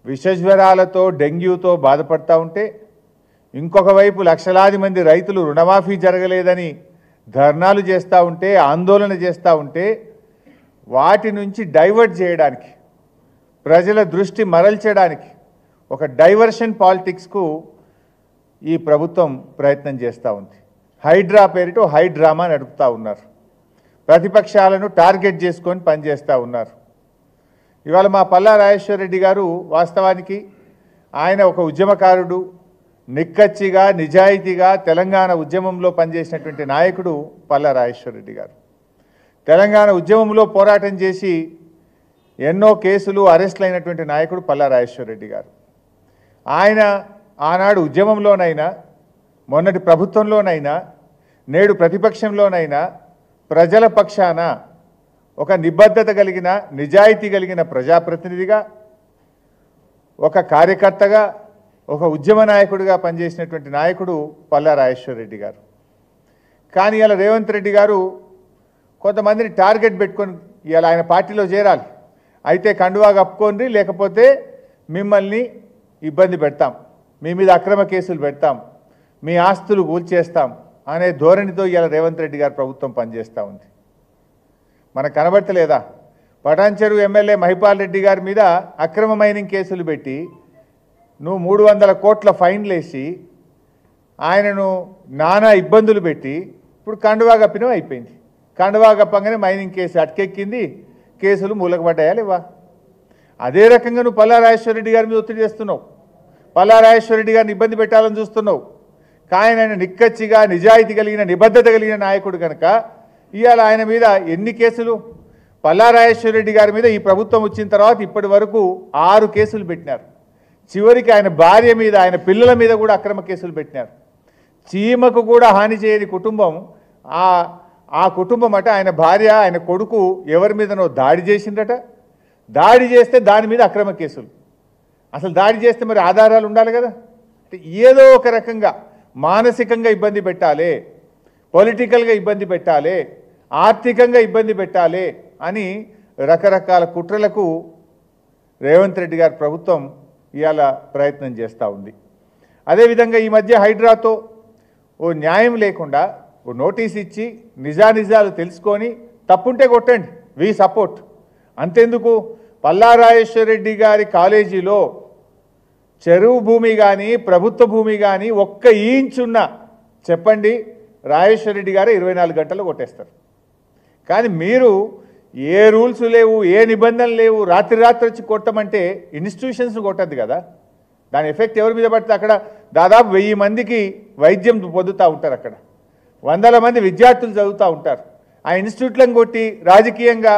విషజ్వరాలతో డెంగ్యూతో బాధపడతా ఉంటే, ఇంకొక వైపు లక్షలాది మంది రైతులు రుణమాఫీ జరగలేదని ధర్నాలు చేస్తూ ఉంటే, ఆందోళన చేస్తూ ఉంటే, వాటి నుంచి డైవర్ట్ చేయడానికి, ప్రజల దృష్టి మరల్చడానికి ఒక డైవర్షన్ పాలిటిక్స్కు ఈ ప్రభుత్వం ప్రయత్నం చేస్తూ ఉంది. హైడ్రా పేరిట హైడ్రామా నడుపుతూ ఉన్నారు. ప్రతిపక్షాలను టార్గెట్ చేసుకొని పనిచేస్తూ ఉన్నారు. ఇవాళ మా పల్లా రాజేశ్వర రెడ్డి గారు వాస్తవానికి ఆయన ఒక ఉద్యమకారుడు, నిక్కచ్చిగా నిజాయితీగా తెలంగాణ ఉద్యమంలో పనిచేసినటువంటి నాయకుడు పల్లా రాజేశ్వర రెడ్డి గారు. తెలంగాణ ఉద్యమంలో పోరాటం చేసి ఎన్నో కేసులు అరెస్టులు అయినటువంటి నాయకుడు పల్లా రాజేశ్వర రెడ్డి గారు. ఆయన ఆనాడు ఉద్యమంలోనైనా, మొన్నటి ప్రభుత్వంలోనైనా, నేడు ప్రతిపక్షంలోనైనా ప్రజల పక్షాన ఒక నిబద్ధత కలిగిన, నిజాయితీ కలిగిన ప్రజాప్రతినిధిగా, ఒక కార్యకర్తగా, ఒక ఉద్యమ నాయకుడిగా పనిచేసినటువంటి నాయకుడు పల్లా రాజేశ్వర రెడ్డి గారు. కానీ ఇలా రేవంత్ రెడ్డి గారు కొంతమందిని టార్గెట్ పెట్టుకొని ఇలా ఆయన పార్టీలో చేరాలి, అయితే కండువా కప్పుకోండి, లేకపోతే మిమ్మల్ని ఇబ్బంది పెడతాం, మీ మీద అక్రమ కేసులు పెడతాం, మీ ఆస్తులు కూల్చేస్తాం అనే ధోరణితో ఇలా రేవంత్ రెడ్డి గారు ప్రభుత్వం పనిచేస్తూ ఉంది. మనకు కనబడతలేదా? పటాన్చెరు ఎమ్మెల్యే మహిపాల్ రెడ్డి గారి మీద అక్రమ మైనింగ్ కేసులు పెట్టి నువ్వు 300 కోట్ల ఫైన్లు వేసి ఆయనను నానా ఇబ్బందులు పెట్టి ఇప్పుడు కండువా కప్పినవి అయిపోయింది. కండువా కప్పంగానే మైనింగ్ కేసు అటకెక్కింది, కేసులు మూలకపడ్డాయా లేవా? అదే రకంగా నువ్వు పల్లా రాజేశ్వర రెడ్డి గారి మీద ఒత్తిడి చేస్తున్నావు, పల్లా రాజేశ్వర రెడ్డి గారిని ఇబ్బంది పెట్టాలని చూస్తున్నావు. కానీ ఆయన నిక్కచ్చిగా నిజాయితీ కలిగిన, నిబద్ధత కలిగిన నాయకుడు కనుక ఇవాళ ఆయన మీద ఎన్ని కేసులు? పల్లా రాజేశ్వర రెడ్డి గారి మీద ఈ ప్రభుత్వం వచ్చిన తర్వాత ఇప్పటి వరకు 6 కేసులు పెట్టినారు. చివరికి ఆయన భార్య మీద, ఆయన పిల్లల మీద కూడా అక్రమ కేసులు పెట్టినారు. చీమకు కూడా హాని చేయని కుటుంబం ఆ కుటుంబం అట, ఆయన భార్య, ఆయన కొడుకు ఎవరి మీదనో దాడి చేసిందట. దాడి చేస్తే దాని మీద అక్రమ కేసులు. అసలు దాడి చేస్తే మరి ఆధారాలు ఉండాలి కదా. ఏదో ఒక రకంగా మానసికంగా ఇబ్బంది పెట్టాలి, పొలిటికల్గా ఇబ్బంది పెట్టాలి, ఆర్థికంగా ఇబ్బంది పెట్టాలి అని రకరకాల కుట్రలకు రేవంత్ రెడ్డి గారి ప్రభుత్వం ఇవాళ ప్రయత్నం చేస్తూ ఉంది. అదేవిధంగా ఈ మధ్య హైడ్రాతో ఓ న్యాయం లేకుండా ఓ నోటీస్ ఇచ్చి నిజానిజాలు తెలుసుకొని తప్పుంటే కొట్టండి, వి సపోర్ట్. అంతెందుకు, పల్లా రాజేశ్వర రెడ్డి గారి కాలేజీలో చెరువు భూమి కానీ ప్రభుత్వ భూమి కానీ ఒక్క ఇంచున్నా చెప్పండి, రాజేశ్వర రెడ్డి గారు 24 గంటల్లో కొట్టేస్తారు. కానీ మీరు ఏ రూల్స్ లేవు, ఏ నిబంధనలు లేవు, రాత్రి వచ్చి కొట్టమంటే ఇన్స్టిట్యూషన్స్ని కొట్టద్దు కదా. దాని ఎఫెక్ట్ ఎవరి మీద పడితే అక్కడ దాదాపు 1000 మందికి వైద్యం పొందుతూ ఉంటారు, అక్కడ 100 మంది విద్యార్థులు చదువుతూ ఉంటారు. ఆ ఇన్స్టిట్యూట్లను కొట్టి రాజకీయంగా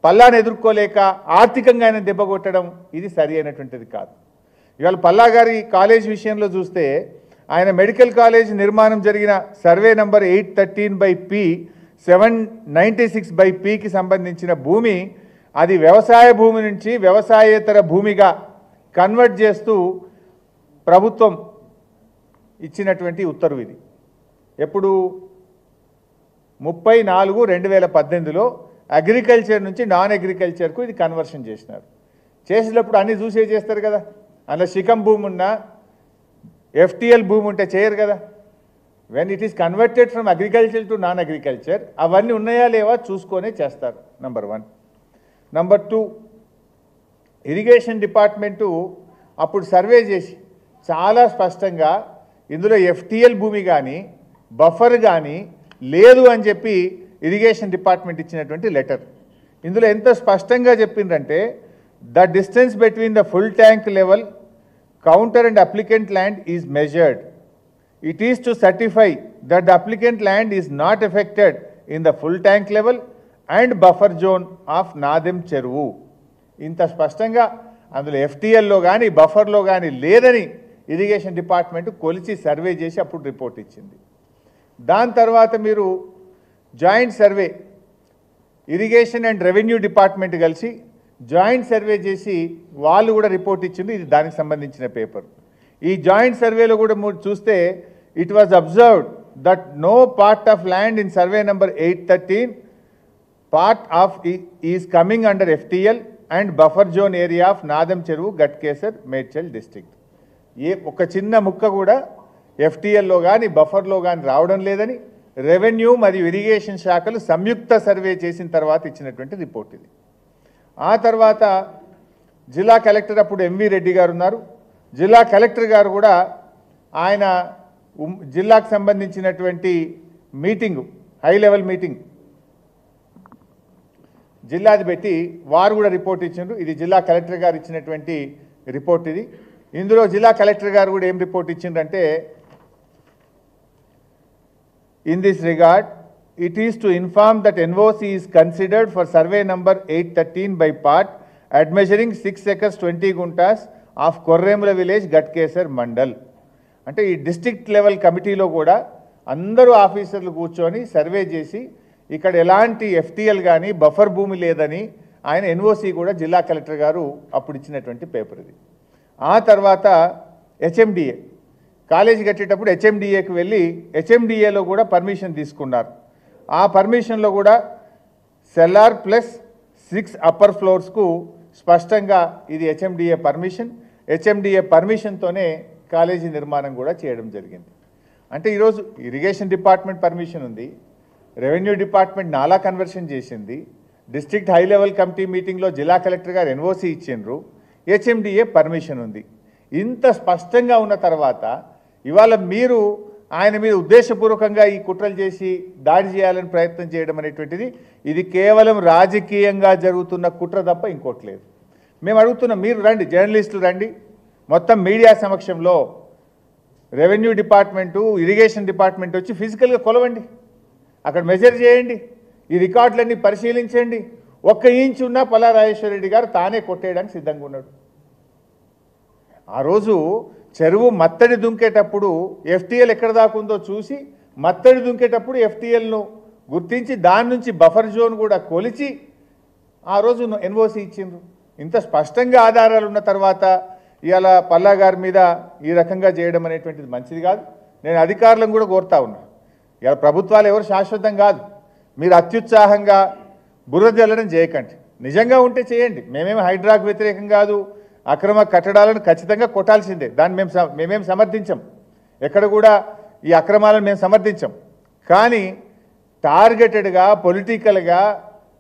పల్లాను ఎదుర్కోలేక ఆర్థికంగా ఆయన దెబ్బ కొట్టడం ఇది సరి అయినటువంటిది కాదు. ఇవాళ పల్లా గారి కాలేజ్ విషయంలో చూస్తే ఆయన మెడికల్ కాలేజ్ నిర్మాణం జరిగిన సర్వే నంబర్ 813/P 796/Pకి సంబంధించిన భూమి అది వ్యవసాయ భూమి నుంచి వ్యవసాయేతర భూమిగా కన్వర్ట్ చేస్తూ ప్రభుత్వం ఇచ్చినటువంటి ఉత్తర్వు ఇది. ఎప్పుడు 30/4/2018లో అగ్రికల్చర్ నుంచి నాన్ అగ్రికల్చర్కు ఇది కన్వర్షన్ చేసినారు. చేసినప్పుడు అన్నీ చూసే చేస్తారు కదా. అందులో శిఖం భూమి ఉన్నా, FTL భూమి ఉంటే చేయరు కదా. When it is converted from agriculture to non agriculture అవన్నీ ఉన్నాయా లేవా చూసుకొనే చేస్తారు. నంబర్ 1. నంబర్ 2, ఇరిగేషన్ డిపార్ట్మెంటు అప్పుడు సర్వే చేసి చాలా స్పష్టంగా ఇందులో FTL భూమి కానీ బఫర్ కానీ లేదు అని చెప్పి ఇరిగేషన్ డిపార్ట్మెంట్ ఇచ్చినటువంటి లెటర్. ఇందులో ఎంత స్పష్టంగా చెప్పిందంటే the distance between the full tank level counter and applicant land is measured. It is to certify that the applicant land is not affected in the full tank level and buffer zone of Nadem Cheruvu. ఇంత స్పష్టంగా అందులో FTLలో కానీ బఫర్లో కానీ లేదని irrigation department కొలిచి survey చేసి అప్పుడు report ఇచ్చింది. దాని తర్వాత మీరు joint survey irrigation and revenue department కలిసి జాయింట్ సర్వే చేసి వాళ్ళు కూడా రిపోర్ట్ ఇచ్చింది. ఇది దానికి సంబంధించిన పేపర్. ఈ జాయింట్ సర్వేలో కూడా మీరు చూస్తే it was observed that no part of land in survey number 813 part of is coming under FTL and buffer zone area of Nadam చెరువు గట్కేసర్ మేడ్చల్ డిస్ట్రిక్ట్. ఒక చిన్న ముక్క కూడా ఎఫ్టీఎల్లో కానీ బఫర్లో కానీ రావడం లేదని రెవెన్యూ మరియు ఇరిగేషన్ శాఖలు సంయుక్త సర్వే చేసిన తర్వాత ఇచ్చినటువంటి రిపోర్ట్ ఇది. ఆ తర్వాత జిల్లా కలెక్టర్ అప్పుడు ఎంవి రెడ్డి గారు ఉన్నారు. జిల్లా కలెక్టర్ గారు కూడా ఆయన జిల్లాకు సంబంధించినటువంటి మీటింగు, హై లెవెల్ మీటింగ్ జిల్లాది పెట్టి వారు కూడా రిపోర్ట్ ఇచ్చిండ్రు. ఇది జిల్లా కలెక్టర్ గారు ఇచ్చినటువంటి రిపోర్ట్ ఇది. ఇందులో జిల్లా కలెక్టర్ గారు కూడా ఏం report ఇచ్చిండ్రంటే, in this regard it is to inform that NOC is considered for survey number 813 by part at measuring 6 acres 20 guntas of Korremula village Gatkesar mandal. అంటే ఈ డిస్ట్రిక్ట్ లెవెల్ కమిటీలో కూడా అందరూ ఆఫీసర్లు కూర్చొని సర్వే చేసి ఇక్కడ ఎలాంటి ఎఫ్టీఎల్ కానీ బఫర్ భూమి లేదని ఆయన ఎన్ఓసి కూడా జిల్లా కలెక్టర్ గారు అప్పుడు ఇచ్చినటువంటి పేపర్ ఇది. ఆ తర్వాత హెచ్ఎండిఏ కాలేజీ కట్టేటప్పుడు హెచ్ఎండిఏకి వెళ్ళి హెచ్ఎండిఏలో కూడా పర్మిషన్ తీసుకున్నారు. ఆ పర్మిషన్లో కూడా సెల్లార్ ప్లస్ 6 అప్పర్ ఫ్లోర్స్కు స్పష్టంగా ఇది హెచ్ఎండిఏ పర్మిషన్. హెచ్ఎండిఏ పర్మిషన్తోనే కాలేజీ నిర్మాణం కూడా చేయడం జరిగింది. అంటే ఈరోజు ఇరిగేషన్ డిపార్ట్మెంట్ పర్మిషన్ ఉంది, రెవెన్యూ డిపార్ట్మెంట్ నాలా కన్వర్షన్ చేసింది, డిస్ట్రిక్ట్ హై లెవెల్ కమిటీ మీటింగ్లో జిల్లా కలెక్టర్ గారు ఎన్ఓసి ఇచ్చిండ్రు, హెచ్ఎండిఏ పర్మిషన్ ఉంది. ఇంత స్పష్టంగా ఉన్న తర్వాత ఇవాళ మీరు ఆయన మీద ఉద్దేశపూర్వకంగా ఈ కుట్రలు చేసి దాడి చేయాలని ప్రయత్నం చేయడం అనేటువంటిది ఇది కేవలం రాజకీయంగా జరుగుతున్న కుట్ర తప్ప ఇంకోటి లేదు. మేము అడుగుతున్నాం, మీరు రండి, జర్నలిస్టులు రండి, మొత్తం మీడియా సమక్షంలో రెవెన్యూ డిపార్ట్మెంటు ఇరిగేషన్ డిపార్ట్మెంట్ వచ్చి ఫిజికల్గా కొలవండి, అక్కడ మెజర్ చేయండి, ఈ రికార్డులన్నీ పరిశీలించండి. 1 ఇంచ్ ఉన్నా పల్లా రాజేశ్వర రెడ్డి గారు తానే కొట్టేయడానికి సిద్ధంగా ఉన్నాడు. ఆ రోజు చెరువు మత్తడి దుంకేటప్పుడు ఎఫ్టీఎల్ ఎక్కడ దాకుందో చూసి మత్తడి దుంకేటప్పుడు ఎఫ్టీఎల్ను గుర్తించి దాని నుంచి బఫర్ జోన్ కూడా కొలిచి ఆ రోజు ఎన్ఓసి ఇచ్చిండ్రు. ఇంత స్పష్టంగా ఆధారాలు ఉన్న తర్వాత ఇవాళ పల్లా గారి మీద ఈ రకంగా చేయడం అనేటువంటిది మంచిది కాదు. నేను అధికారులను కూడా కోరుతా ఉన్నా, ఇవాళ ప్రభుత్వాలు ఎవరు శాశ్వతం కాదు, మీరు అత్యుత్సాహంగా బురద జల్లడం చేయకండి, నిజంగా ఉంటే చేయండి. మేమేమి హైడ్రాకు వ్యతిరేకం కాదు, అక్రమ కట్టడాలను ఖచ్చితంగా కొట్టాల్సిందే, దాన్ని మేమేం సమర్థించం, ఎక్కడ కూడా ఈ అక్రమాలను మేము సమర్థించం. కానీ టార్గెటెడ్గా పొలిటికల్గా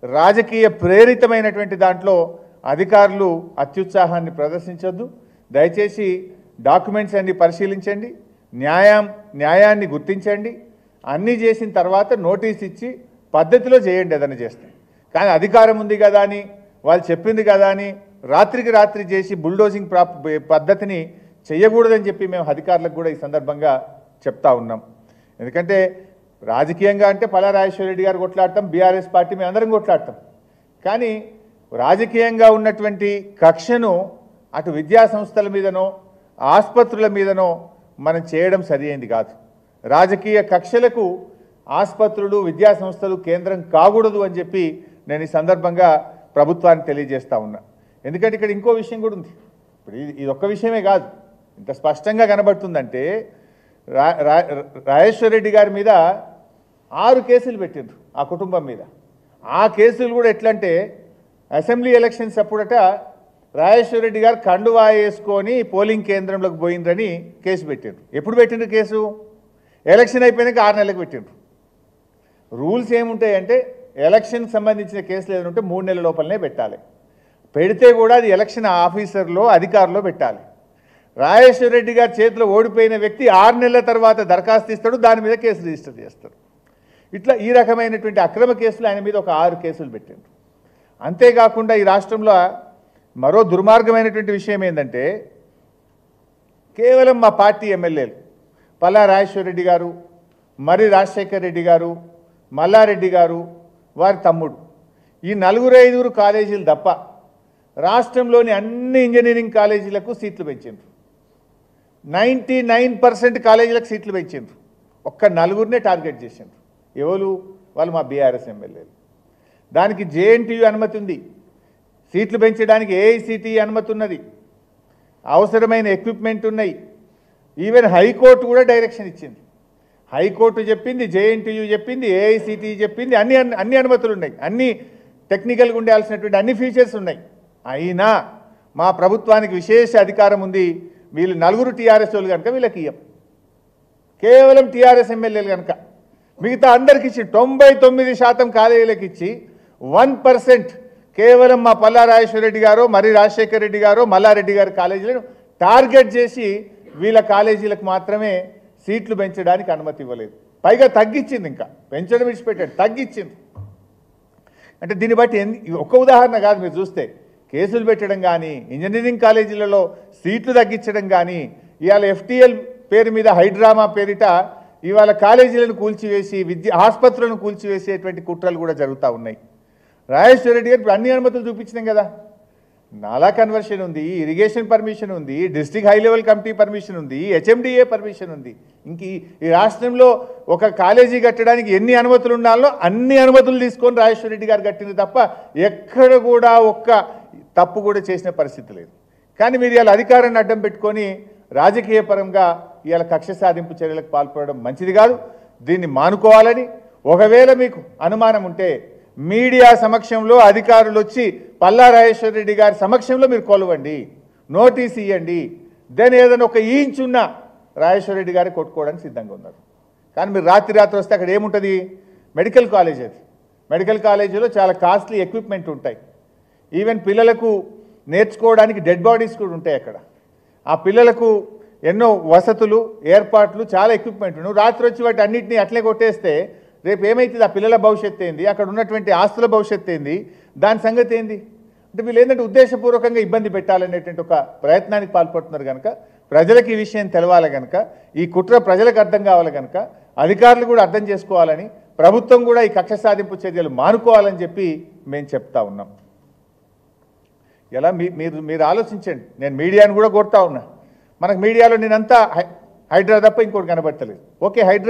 రాజకీయ ప్రేరితమైనటువంటి దాంట్లో అధికారులు అత్యుత్సాహాన్ని ప్రదర్శించొద్దు. దయచేసి డాక్యుమెంట్స్ అన్ని పరిశీలించండి, న్యాయాన్ని గుర్తించండి, అన్నీ చేసిన తర్వాత నోటీస్ ఇచ్చి పద్ధతిలో చేయండి ఏదైనా చేస్తే. కానీ అధికారం ఉంది కదా అని, వాళ్ళు చెప్పింది కదా అని రాత్రికి రాత్రి చేసి బుల్డోజింగ్ పద్ధతిని చేయకూడదని చెప్పి మేము అధికారులకు కూడా ఈ సందర్భంగా చెప్తా ఉన్నాం. ఎందుకంటే రాజకీయంగా అంటే పల్లా రాజేశ్వర రెడ్డి గారు కొట్లాడతాం, బీఆర్ఎస్ పార్టీ మేము అందరం కొట్లాడతాం. కానీ రాజకీయంగా ఉన్నటువంటి కక్షను అటు విద్యా సంస్థల మీదనో ఆసుపత్రుల మీదనో మనం చేయడం సరియైంది కాదు. రాజకీయ కక్షలకు ఆసుపత్రులు విద్యా సంస్థలు కేంద్రం కాకూడదు అని చెప్పి నేను ఈ సందర్భంగా ప్రభుత్వాన్ని తెలియజేస్తా ఉన్నా. ఎందుకంటే ఇక్కడ ఇంకో విషయం కూడా ఉంది. ఇప్పుడు ఇది ఒక్క విషయమే కాదు, ఇంత స్పష్టంగా కనబడుతుందంటే రాజేశ్వర రెడ్డి గారి మీద 6 కేసులు పెట్టిండ్రు ఆ కుటుంబం మీద. ఆ కేసులు కూడా ఎట్లంటే అసెంబ్లీ ఎలక్షన్స్ అప్పుడట రాజేశ్వర రెడ్డి గారు కండువా వేసుకొని పోలింగ్ కేంద్రంలోకి పోయిండ్రని కేసు పెట్టిండ్రు. ఎప్పుడు పెట్టిండ్రు కేసు? ఎలక్షన్ అయిపోయినాక 6 నెలలకు పెట్టిండ్రు. రూల్స్ ఏముంటాయంటే ఎలక్షన్కి సంబంధించిన కేసులు ఏదైనా ఉంటే 3 నెలల లోపలనే పెట్టాలి. పెడితే కూడా అది ఎలక్షన్ ఆఫీసర్లో అధికారులో పెట్టాలి. రాజేశ్వర రెడ్డి గారి చేతిలో ఓడిపోయిన వ్యక్తి 6 నెలల తర్వాత దరఖాస్తు ఇస్తాడు, దాని మీద కేసు రిజిస్టర్ చేస్తాడు. ఇట్లా ఈ రకమైనటువంటి అక్రమ కేసులు ఆయన మీద ఒక 6 కేసులు పెట్టిండ్రు. అంతేకాకుండా ఈ రాష్ట్రంలో మరో దుర్మార్గమైనటువంటి విషయం ఏంటంటే కేవలం మా పార్టీ ఎమ్మెల్యేలు పల్లా రాజేశ్వర రెడ్డి గారు, మరి రాజశేఖర్ రెడ్డి గారు, మల్లారెడ్డి గారు, వారి తమ్ముడు, ఈ 4-5 కాలేజీలు తప్ప రాష్ట్రంలోని అన్ని ఇంజనీరింగ్ కాలేజీలకు సీట్లు పెంచిండ్రు. 99% కాలేజీలకు సీట్లు పెంచిండ్రు. ఒక్క 4 టార్గెట్ చేసిండ్రు. ఎవరు? వాళ్ళు మా బీఆర్ఎస్ ఎమ్మెల్యేలు. దానికి జేఎన్టీయూ అనుమతి ఉంది, సీట్లు పెంచడానికి ఏఐసిటి అనుమతి ఉన్నది, అవసరమైన ఎక్విప్మెంట్ ఉన్నాయి. ఈవెన్ హైకోర్టు కూడా డైరెక్షన్ ఇచ్చింది. హైకోర్టు చెప్పింది, జేఎన్టీయూ చెప్పింది, ఏఐసిటి చెప్పింది, అన్ని అనుమతులు ఉన్నాయి, అన్ని టెక్నికల్గా ఉండాల్సినటువంటి అన్ని ఫీచర్స్ ఉన్నాయి. అయినా మా ప్రభుత్వానికి విశేష అధికారం ఉంది, వీళ్ళు నలుగురు టీఆర్ఎస్ వాళ్ళు కనుక వీళ్ళకి ఇయ్యం, కేవలం టీఆర్ఎస్ ఎమ్మెల్యేలు కనుక మిగతా అందరికి ఇచ్చి 99% కాలేజీలకు ఇచ్చి 1% కేవలం మా పల్లా రాజేశ్వర రెడ్డి గారు, మరి రాజశేఖర రెడ్డి గారు, మల్లారెడ్డి గారి కాలేజీలను టార్గెట్ చేసి వీళ్ళ కాలేజీలకు మాత్రమే సీట్లు పెంచడానికి అనుమతి ఇవ్వలేదు. పైగా తగ్గించింది, ఇంకా పెంచడం విడిచిపెట్టాడు, తగ్గించింది. అంటే దీన్ని బట్టి ఒక్క ఉదాహరణ కాదు, మీరు చూస్తే కేసులు పెట్టడం కానీ, ఇంజనీరింగ్ కాలేజీలలో సీట్లు తగ్గించడం కానీ, ఇవాళ FTL పేరు మీద హైడ్రామా పేరిట ఇవాళ కాలేజీలను కూల్చివేసి ఆసుపత్రులను కూల్చివేసేటువంటి కుట్రలు కూడా జరుగుతూ ఉన్నాయి. రాజేశ్వర రెడ్డి గారు అన్ని అనుమతులు చూపించినాం కదా, నాలా కన్వర్షన్ ఉంది, ఇరిగేషన్ పర్మిషన్ ఉంది, district high level committee permission ఉంది, HMDA పర్మిషన్ ఉంది. ఇంక ఈ రాష్ట్రంలో ఒక కాలేజీ కట్టడానికి ఎన్ని అనుమతులు ఉండాలో అన్ని అనుమతులు తీసుకొని రాజేశ్వర రెడ్డి గారు కట్టింది తప్ప ఎక్కడ కూడా ఒక్క తప్పు కూడా చేసిన పరిస్థితి లేదు. కానీ మీరు ఇవాళ అధికారాన్ని అడ్డం పెట్టుకొని రాజకీయ పరంగా ఇవాళ కక్ష సాధింపు చర్యలకు పాల్పడడం మంచిది కాదు. దీన్ని మానుకోవాలని, ఒకవేళ మీకు అనుమానం ఉంటే మీడియా సమక్షంలో అధికారులు వచ్చి పల్లా రాజేశ్వర రెడ్డి గారి సమక్షంలో మీరు కొలవండి, నోటీస్ ఇవ్వండి. దెన్ ఏదైనా ఒక ఇంచ్ ఉన్న రాజేశ్వర రెడ్డి గారి కొట్టుకోవడానికి సిద్ధంగా ఉన్నారు. కానీ మీరు రాత్రి వస్తే అక్కడ ఏముంటుంది, మెడికల్ కాలేజ్. అది మెడికల్ కాలేజీలో చాలా కాస్ట్లీ ఎక్విప్మెంట్ ఉంటాయి. ఈవెన్ పిల్లలకు నేర్చుకోవడానికి డెడ్ బాడీస్ కూడా ఉంటాయి అక్కడ. ఆ పిల్లలకు ఎన్నో వసతులు, ఏర్పాట్లు, చాలా ఎక్విప్మెంట్. నువ్వు రాత్రి వచ్చి వాటి అన్నింటినీ అట్లే కొట్టేస్తే రేపు ఏమైతుంది, ఆ పిల్లల భవిష్యత్తు ఏంది, అక్కడ ఉన్నటువంటి ఆస్తుల భవిష్యత్తు ఏంది, దాని సంగతి ఏంది? అంటే వీళ్ళు ఏంటంటే ఉద్దేశపూర్వకంగా ఇబ్బంది పెట్టాలనేటువంటి ఒక ప్రయత్నానికి పాల్పడుతున్నారు కనుక ప్రజలకు ఈ విషయం తెలవాలి కనుక, ఈ కుట్ర ప్రజలకు అర్థం కావాలి కనుక అధికారులు కూడా అర్థం చేసుకోవాలని, ప్రభుత్వం కూడా ఈ కక్ష సాధింపు చర్యలు మానుకోవాలని చెప్పి మేము చెప్తా ఉన్నాం. ఎలా మీరు ఆలోచించండి. నేను మీడియాను కూడా కోరుతా ఉన్నా, మనకు మీడియాలో నేనంతా హైడ్రా తప్ప ఇంకోటి కనబడతలేదు. ఓకే, హైడ్రా